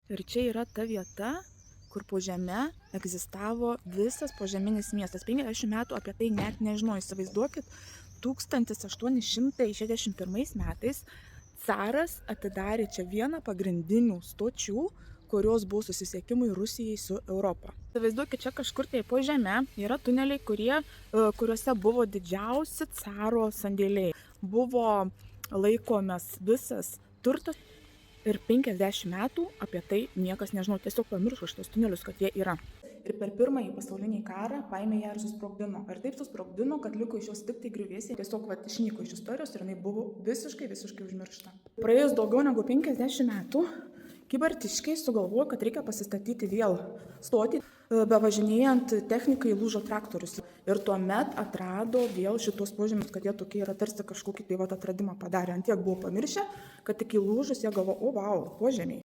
Ir čia yra ta vieta, kur po žeme egzistavo visas požeminis miestas. 50 metų apie tai net nežinau. Įsivaizduokit, 1861 metais caras atidarė čia vieną pagrindinių stočių, kurios buvo susisiekimui Rusijai su Europa. Įsivaizduokit, čia kažkur tai po žeme yra tuneliai, kuriuose buvo didžiausi caro sandėliai. Buvo laikomas visas turtas. Ir 50 metų apie tai niekas nežino, tiesiog pamiršo šitos tunelius, kad jie yra. Ir per pirmąjį pasaulinį karą paėmė ją ir susprogdino. Ir taip susprogdino, kad liko iš jos tik tai griuvėsiai, tiesiog išnyko iš istorijos ir jinai buvo visiškai užmiršta. Praėjus daugiau negu 50 metų, kybartiškiai sugalvojo, kad reikia pasistatyti vėl stotį. Bevažinėjant technikai lūžo traktorius. Ir tuomet atrado vėl šitos požemius, kad jie tokie yra tarsi kažkokį tai atradimą padarė. Ant tiek buvo pamiršę, kad tik įlūžus jie galvo, o vau, požemiai.